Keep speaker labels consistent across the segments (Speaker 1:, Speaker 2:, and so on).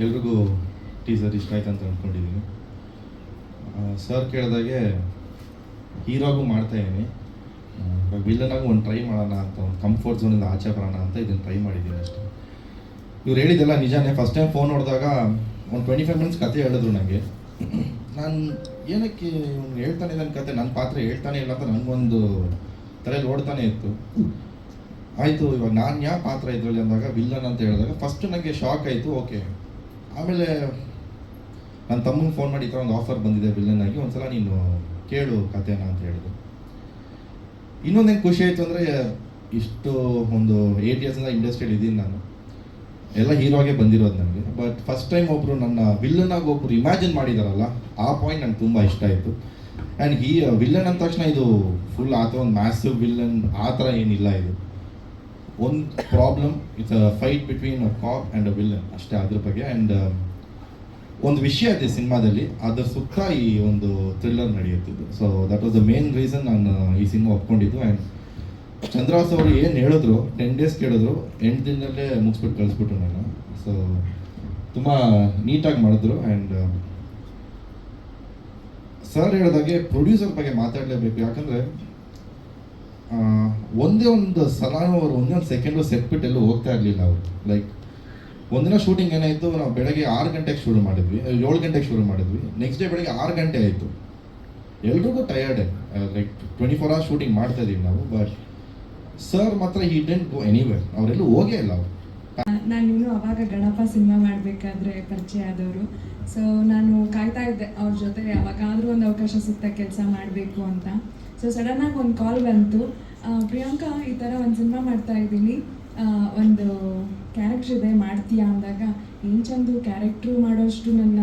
Speaker 1: ಎಲ್ರಿಗೂ ಟೀಸರ್ ಇಷ್ಟ ಆಯ್ತು ಅಂತ ಅಂದ್ಕೊಂಡಿದ್ದೀನಿ. ಸರ್ ಕೇಳಿದಾಗೆ ಹೀರೋಗೂ ಮಾಡ್ತಾಯಿದ್ದೀನಿ, ವಿಲ್ಲನಾಗೂ ಒಂದು ಟ್ರೈ ಮಾಡೋಣ ಅಂತ, ಒಂದು ಕಂಫರ್ಟ್ ಝೋನಿಂದ ಆಚೆ ಬರೋಣ ಅಂತ ಇದನ್ನು ಟ್ರೈ ಮಾಡಿದ್ದೀನಿ ಅಷ್ಟೇ. ಇವ್ರು ಹೇಳಿದ್ದೆಲ್ಲ ನಿಜಾನೇ. ಫಸ್ಟ್ ಟೈಮ್ ಫೋನ್ ನೋಡಿದಾಗ ಒಂದು 25 ಮಿನಿಟ್ಸ್ ಕತೆ ಹೇಳಿದ್ರು ನನಗೆ. ನಾನು ಏನಕ್ಕೆ ಇವ್ನು ಹೇಳ್ತಾನೆ ನನ್ನ ಕತೆ, ನನ್ನ ಪಾತ್ರ ಹೇಳ್ತಾನೆ ಇಲ್ಲ ಅಂತ ನನಗೊಂದು ತಲೆಯಲ್ಲಿ ಓಡ್ತಾನೆ ಇತ್ತು. ಆಯಿತು, ಇವಾಗ ನಾನು ಯಾವ ಪಾತ್ರ ಇದರಲ್ಲಿ ಅಂದಾಗ ವಿಲ್ಲನ್ ಅಂತ ಹೇಳಿದಾಗ ಫಸ್ಟು ನನಗೆ ಶಾಕ್ ಆಯಿತು. ಓಕೆ, ಆಮೇಲೆ ನನ್ನ ತಮ್ಮಂಗೆ ಫೋನ್ ಮಾಡಿ ಈ ಥರ ಒಂದು ಆಫರ್ ಬಂದಿದೆ ವಿಲ್ಲನ್ ಆಗಿ, ಒಂದ್ಸಲ ನೀನು ಕೇಳು ಕಥೆನ ಅಂತ ಹೇಳಿದ್ರು. ಇನ್ನೊಂದೇನು ಖುಷಿ ಆಯಿತು ಅಂದರೆ, ಇಷ್ಟು ಒಂದು 8 ಇಯರ್ಸಿಂದ ಇಂಡಸ್ಟ್ರಿಯಲ್ಲಿ ಇದ್ದೀನಿ ನಾನು, ಎಲ್ಲ ಹೀರೋಗೆ ಬಂದಿರೋದು ನನಗೆ. ಬಟ್ ಫಸ್ಟ್ ಟೈಮ್ ಒಬ್ಬರು ನನ್ನ ವಿಲ್ಲನಾಗಿ ಒಬ್ಬರು ಇಮ್ಯಾಜಿನ್ ಮಾಡಿದಾರಲ್ಲ, ಆ ಪಾಯಿಂಟ್ ನಂಗೆ ತುಂಬ ಇಷ್ಟ ಆಯಿತು. ಆ್ಯಂಡ್ ವಿಲ್ಲನ್ ಅಂದ ತಕ್ಷಣ ಇದು ಫುಲ್ ಆ ಥರ ಒಂದು ಮ್ಯಾಸಿವ್ ವಿಲ್ಲನ್ ಆ ಥರ ಏನಿಲ್ಲ. ಇದು ಒಂದು problem, it's a fight between a cop and a villain ಅಷ್ಟೇ, ಅದ್ರ ಬಗ್ಗೆ. ಆ್ಯಂಡ್ ಒಂದು ವಿಷಯ ಇದೆ ಸಿನಿಮಾದಲ್ಲಿ, ಅದರ ಸುತ್ತ ಈ ಒಂದು ಥ್ರಿಲ್ಲರ್ ನಡೆಯುತ್ತಿದ್ದು. So that was the main reason ನಾನು ಈ ಸಿನಿಮಾ ಒಪ್ಕೊಂಡಿದ್ದು. ಆ್ಯಂಡ್ ಚಂದ್ರಹಾಸ್ ಅವರು ಏನು ಹೇಳಿದ್ರು, 10 ಡೇಸ್ ಕೇಳಿದ್ರು, 8 ದಿನದಲ್ಲೇ ಮುಗಿಸ್ಬಿಟ್ಟು ಕಳಿಸ್ಬಿಟ್ರು ನಾನು. ಸೊ ತುಂಬ ನೀಟಾಗಿ ಮಾಡಿದ್ರು. ಆ್ಯಂಡ್ ಸರ್ ಹೇಳಿದಾಗೆ ಪ್ರೊಡ್ಯೂಸರ್ ಬಗ್ಗೆ ಮಾತಾಡಲೇಬೇಕು. ಯಾಕಂದರೆ ಒಂದೇ ಒಂದು ಸಲನೂ ಅವರು ಒಂದೇ ಒಂದು ಸೆಕೆಂಡು ಸೆಟ್ ಬಿಟ್ಟು ಎಲ್ಲೂ ಹೋಗ್ತಾ ಇರಲಿಲ್ಲ ಅವರು. ಲೈಕ್ ಒಂದಿನ ಶೂಟಿಂಗ್ ಏನಾಯಿತು, ನಾವು ಬೆಳಗ್ಗೆ 6 ಗಂಟೆಗೆ ಶುರು ಮಾಡಿದ್ವಿ, 7 ಗಂಟೆಗೆ ಶುರು ಮಾಡಿದ್ವಿ. ನೆಕ್ಸ್ಟ್ ಡೇ ಬೆಳಗ್ಗೆ 6 ಗಂಟೆ ಆಯಿತು. ಎಲ್ರಿಗೂ ಟಯರ್ಡೆ, ಲೈಕ್ 24 hours ಶೂಟಿಂಗ್ ಮಾಡ್ತಾ ಇದ್ದೀವಿ ನಾವು. ಬಟ್ ಸರ್ ಮಾತ್ರ ಹಿ ಡಿಡ್ಂಟ್ ಗೋ ಎನಿವೇರ್, ಅವರೆಲ್ಲೂ ಹೋಗೇ ಇಲ್ಲ ಅವರು.
Speaker 2: ನಾನು ಇನ್ನೂ ಅವಾಗ ಗಣಪ ಸಿನಿಮಾ ಮಾಡಬೇಕಾದ್ರೆ ಪರಿಚಯ ಆದವರು. ಸೊ ನಾನು ಕಾಯ್ತಾ ಇದ್ದೆ ಅವ್ರ ಜೊತೆ ಯಾವಾಗಾದರೂ ಒಂದು ಅವಕಾಶ ಸಿಗ್ತಾ ಕೆಲಸ ಮಾಡಬೇಕು ಅಂತ. ಸೊ ಸಡನ್ನಾಗಿ ಒಂದು ಕಾಲ್ ಬಂತು, ಪ್ರಿಯಾಂಕಾ ಈ ಥರ ಒಂದು ಸಿನಿಮಾ ಮಾಡ್ತಾ ಇದ್ದೀನಿ, ಒಂದು ಕ್ಯಾರೆಕ್ಟ್ರ್ ಇದೆ ಮಾಡ್ತೀಯಾ ಅಂದಾಗ, ಏನು ಚಂದು ಕ್ಯಾರೆಕ್ಟ್ರು ಮಾಡೋಷ್ಟು ನನ್ನ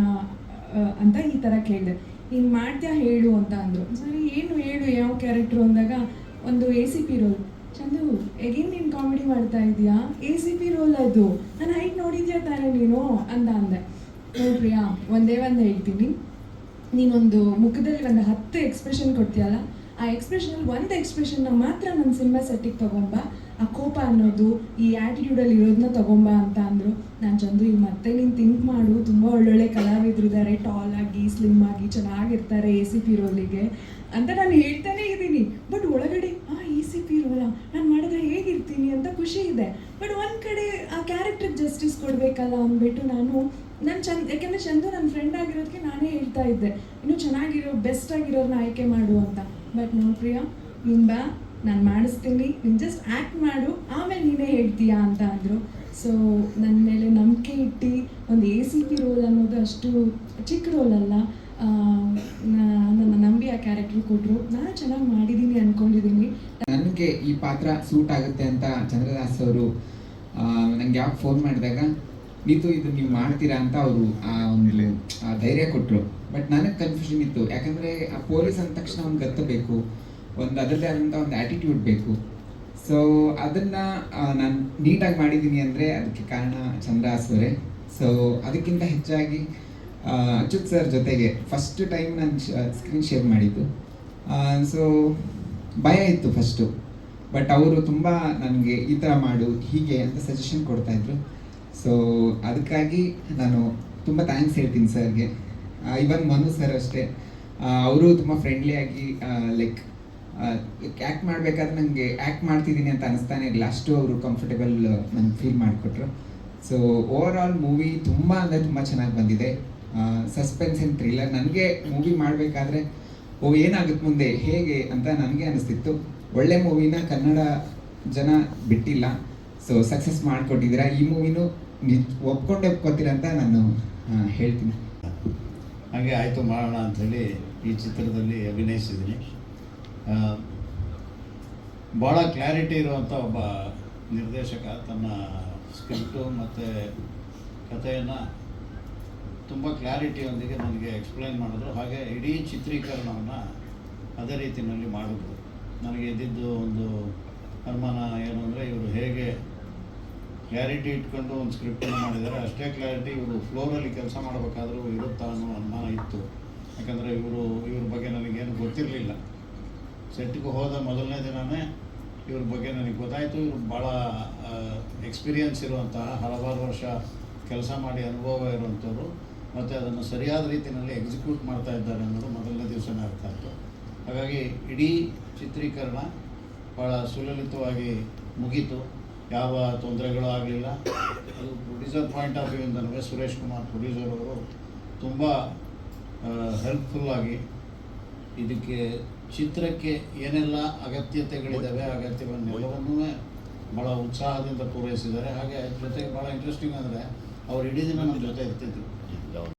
Speaker 2: ಅಂತ ಈ ಥರ ಕೇಳಿದೆ. ನೀನು ಮಾಡ್ತೀಯಾ ಹೇಳು ಅಂತ ಅಂದರು. ಸರಿ ಏನು ಹೇಳು, ಯಾವ ಕ್ಯಾರೆಕ್ಟ್ರು ಅಂದಾಗ, ಒಂದು ACP ರೋಲ್. ಚಂದು ಎಗೇನ್ ನೀನು ಕಾಮಿಡಿ ಮಾಡ್ತಾ ಇದೀಯಾ, ACP ರೋಲ್ ಅದು, ನಾನು ಹೈಟ್ ನೋಡಿದ್ಯಾ ತಾನೇ ನೀನು ಅಂತ ಅಂದೆ. ಪ್ರಿಯಾ ಒಂದೇ ಒಂದು ಹೇಳ್ತೀನಿ, ನೀನೊಂದು ಮುಖದಲ್ಲಿ ಒಂದು 10 ಎಕ್ಸ್ಪ್ರೆಷನ್ ಕೊಡ್ತೀಯಲ್ಲ, ಆ ಎಕ್ಸ್ಪ್ರೆಷನಲ್ಲಿ ಒಂದು ಎಕ್ಸ್ಪ್ರೆಷನ್ನ ಮಾತ್ರ ನನ್ನ ಸಿನಿಮಾ ಸೆಟ್ಟಿಗೆ ತಗೊಂಬ, ಆ ಕೋಪ ಅನ್ನೋದು ಈ ಆ್ಯಟಿಟ್ಯೂಡಲ್ಲಿ ಇರೋದನ್ನ ತಗೊಂಬ ಅಂತ ಅಂದರು. ನಾನು ಚಂದು ಈಗ ಮತ್ತೆ ನೀನು ಥಿಂಕ್ ಮಾಡು, ತುಂಬ ಒಳ್ಳೊಳ್ಳೆ ಕಲಾವಿದರಿದ್ದಾರೆ, ಟಾಲ್ ಆಗಿ ಸ್ಲಿಮ್ ಆಗಿ ಚೆನ್ನಾಗಿರ್ತಾರೆ ACP ರೋಲಿಗೆ ಅಂತ ನಾನು ಹೇಳ್ತಾನೇ ಇದ್ದೀನಿ. ಬಟ್ ಒಳಗಡೆ ACP ರೋಲಾ ನಾನು ಮಾಡಿದ್ರೆ ಹೇಗಿರ್ತೀನಿ ಅಂತ ಖುಷಿ ಇದೆ. ಬಟ್ ಒಂದು ಕಡೆ ಆ ಕ್ಯಾರೆಕ್ಟರ್ಗೆ ಜಸ್ಟಿಸ್ ಕೊಡಬೇಕಲ್ಲ ಅಂದ್ಬಿಟ್ಟು ನಾನು ಯಾಕೆಂದರೆ ಚಂದು ನನ್ನ ಫ್ರೆಂಡ್ ಆಗಿರೋದಕ್ಕೆ ನಾನೇ ಹೇಳ್ತಾ ಇದ್ದೆ, ಇನ್ನೂ ಚೆನ್ನಾಗಿರೋ ಬೆಸ್ಟ್ ಆಗಿರೋರನ್ನ ಆಯ್ಕೆ ಮಾಡು ಅಂತ. ಬಟ್ ನೋಡಿ ಪ್ರಿಯಾ, ನೀನು ಬಾ, ನಾನು ಮಾಡಿಸ್ತೀನಿ, ನೀನು ಜಸ್ಟ್ ಆ್ಯಕ್ಟ್ ಮಾಡು, ಆಮೇಲೆ ನೀನೇ ಹೇಳ್ತೀಯಾ ಅಂತ ಅಂದರು. ಸೊ ನನ್ನ ಮೇಲೆ ನಂಬಿಕೆ ಇಟ್ಟು ಒಂದು ACP ರೋಲ್ ಅನ್ನೋದು ಅಷ್ಟು ಚಿಕ್ಕ ರೋಲ್ ಅಲ್ಲ, ನನ್ನ ನಂಬಿ ಆ ಕ್ಯಾರೆಕ್ಟರ್ ಕೊಟ್ಟರು. ನಾನು ಚೆನ್ನಾಗಿ ಮಾಡಿದ್ದೀನಿ ಅಂದ್ಕೊಂಡಿದ್ದೀನಿ.
Speaker 3: ನನಗೆ ಈ ಪಾತ್ರ ಸೂಟ್ ಆಗುತ್ತೆ ಅಂತ ಚಂದ್ರದಾಸ್ ಅವರು ನನಗೆ ಯಾಕೆ ಫೋನ್ ಮಾಡಿದಾಗ, ನೀತು ಇದು ನೀವು ಮಾಡ್ತೀರಾ ಅಂತ ಅವರು ಒಂದು ಧೈರ್ಯ ಕೊಟ್ಟರು. ಬಟ್ ನನಗೆ ಕನ್ಫ್ಯೂಷನ್ ಇತ್ತು, ಯಾಕಂದರೆ ಆ ಪೊಲೀಸ್ ಅಂದ ತಕ್ಷಣ ಒಂದು ಗತ್ತು ಬೇಕು, ಒಂದು ಅದರದ್ದೇ ಆದಂಥ ಒಂದು ಆ್ಯಟಿಟ್ಯೂಡ್ ಬೇಕು. ಸೊ ಅದನ್ನು ನಾನು ನೀಟಾಗಿ ಮಾಡಿದ್ದೀನಿ ಅಂದರೆ ಅದಕ್ಕೆ ಕಾರಣ ಚಂದ್ರಹಾಸ್ ಅವರೇ. ಸೊ ಅದಕ್ಕಿಂತ ಹೆಚ್ಚಾಗಿ ಅಚ್ಯುತ್ ಸರ್ ಜೊತೆಗೆ ಫಸ್ಟ್ ಟೈಮ್ ನಾನು ಸ್ಕ್ರೀನ್ ಶೇರ್ ಮಾಡಿದ್ದು. ಸೊ ಭಯ ಇತ್ತು ಫಸ್ಟು, ಬಟ್ ಅವರು ತುಂಬ ನನಗೆ ಈ ಥರ ಮಾಡು ಹೀಗೆ ಅಂತ ಸಜೆಷನ್ ಕೊಡ್ತಾಯಿದ್ರು. ಸೊ ಅದಕ್ಕಾಗಿ ನಾನು ತುಂಬ ಥ್ಯಾಂಕ್ಸ್ ಹೇಳ್ತೀನಿ ಸರ್ಗೆ. ಇವನ್ ಮನು ಸರ್ ಅಷ್ಟೇ, ಅವರು ತುಂಬ ಫ್ರೆಂಡ್ಲಿಯಾಗಿ ಲೈಕ್ ಆ್ಯಕ್ಟ್ ಮಾಡಬೇಕಾದ್ರೆ ನನಗೆ ಆ್ಯಕ್ಟ್ ಮಾಡ್ತಿದ್ದೀನಿ ಅಂತ ಅನಿಸ್ತಾನೆ ಇರಲಿಲ್ಲ, ಅಷ್ಟು ಅವರು ಕಂಫರ್ಟೇಬಲ್ ನನಗೆ ಫೀಲ್ ಮಾಡಿಕೊಟ್ರು. ಸೊ ಓವರ್ ಆಲ್ ಮೂವಿ ತುಂಬ ಅಂದರೆ ತುಂಬ ಚೆನ್ನಾಗಿ ಬಂದಿದೆ. Suspense and thriller. ನನಗೆ ಮೂವಿ ಮಾಡಬೇಕಾದ್ರೆ ಏನಾಗುತ್ತೆ ಮುಂದೆ ಹೇಗೆ ಅಂತ ನನಗೆ ಅನಿಸ್ತಿತ್ತು. ಒಳ್ಳೆ ಮೂವಿನ ಕನ್ನಡ ಜನ ಬಿಟ್ಟಿಲ್ಲ. ಸೊ ಸಕ್ಸಸ್ ಮಾಡಿಕೊಟ್ಟಿದ್ದೀರಾ. ಈ ಮೂವಿನೂ ಒಪ್ಕೊತೀರ ಅಂತ ನಾನು ಹೇಳ್ತೀನಿ.
Speaker 4: ಹಾಗೆ ಆಯಿತು ಮಾಡೋಣ ಅಂಥೇಳಿ ಈ ಚಿತ್ರದಲ್ಲಿ ಅಭಿನಯಿಸಿದ್ದೀನಿ. ಭಾಳ ಕ್ಲಾರಿಟಿ ಇರುವಂಥ ಒಬ್ಬ ನಿರ್ದೇಶಕ ತನ್ನ ಸ್ಕ್ರಿಪ್ಟು ಮತ್ತು ಕಥೆಯನ್ನು ತುಂಬ ಕ್ಲಾರಿಟಿಯೊಂದಿಗೆ ನನಗೆ ಎಕ್ಸ್ಪ್ಲೈನ್ ಮಾಡಿದ್ರು. ಹಾಗೆ ಇಡೀ ಚಿತ್ರೀಕರಣವನ್ನು ಅದೇ ರೀತಿಯಲ್ಲಿ ಮಾಡಿದ್ರು. ನನಗೆ ಇದ್ದಿದ್ದು ಒಂದು ಅನುಮಾನ ಏನು ಅಂದರೆ, ಇವರು ಹೇಗೆ ಕ್ಲಾರಿಟಿ ಇಟ್ಕೊಂಡು ಒಂದು ಸ್ಕ್ರಿಪ್ಟನ್ನು ಮಾಡಿದ್ದಾರೆ, ಅಷ್ಟೇ ಕ್ಲಾರಿಟಿ ಇವರು ಫ್ಲೋರಲ್ಲಿ ಕೆಲಸ ಮಾಡಬೇಕಾದ್ರೂ ಇರುತ್ತಾ ಅನ್ನೋ ಅನುಮಾನ ಇತ್ತು. ಯಾಕಂದರೆ ಇವ್ರ ಬಗ್ಗೆ ನನಗೇನು ಗೊತ್ತಿರಲಿಲ್ಲ. ಸೆಟ್ಗೆ ಹೋದ ಮೊದಲನೇ ದಿನವೇ ಇವ್ರ ಬಗ್ಗೆ ನನಗೆ ಗೊತ್ತಾಯಿತು. ಇವರು ಭಾಳ ಎಕ್ಸ್ಪೀರಿಯನ್ಸ್ ಇರುವಂತಹ, ಹಲವಾರು ವರ್ಷ ಕೆಲಸ ಮಾಡಿ ಅನುಭವ ಇರುವಂಥವ್ರು ಮತ್ತು ಅದನ್ನು ಸರಿಯಾದ ರೀತಿಯಲ್ಲಿ ಎಕ್ಸಿಕ್ಯೂಟ್ ಮಾಡ್ತಾ ಇದ್ದಾರೆ ಅನ್ನೋದು ಮೊದಲನೇ ದಿವಸನೇ ಅರ್ಥ ಆಯಿತು. ಹಾಗಾಗಿ ಇಡೀ ಚಿತ್ರೀಕರಣ ಭಾಳ ಸುಲಲಿತವಾಗಿ ಮುಗೀತು, ಯಾವ ತೊಂದರೆಗಳು ಆಗಲಿಲ್ಲ. ಅದು ಪ್ರೊಡ್ಯೂಸರ್ ಪಾಯಿಂಟ್ ಆಫ್ ವ್ಯೂಯಿಂದನೂ ಸುರೇಶ್ ಕುಮಾರ್ ಪ್ರೊಡ್ಯೂಸರ್ ಅವರು ತುಂಬ ಹೆಲ್ಪ್ಫುಲ್ಲಾಗಿ ಇದಕ್ಕೆ ಚಿತ್ರಕ್ಕೆ ಏನೆಲ್ಲ ಅಗತ್ಯತೆಗಳಿದ್ದಾವೆ ಅಗತ್ಯವನ್ನೆಲ್ಲವನ್ನೂ ಭಾಳ ಉತ್ಸಾಹದಿಂದ ಪೂರೈಸಿದ್ದಾರೆ. ಹಾಗೆ ಜೊತೆಗೆ ಭಾಳ ಇಂಟ್ರೆಸ್ಟಿಂಗ್ ಅಂದರೆ ಅವ್ರು ಇಡೀ ದಿನ ನಮ್ಮ ಜೊತೆ ಇರ್ತಿದ್ರು.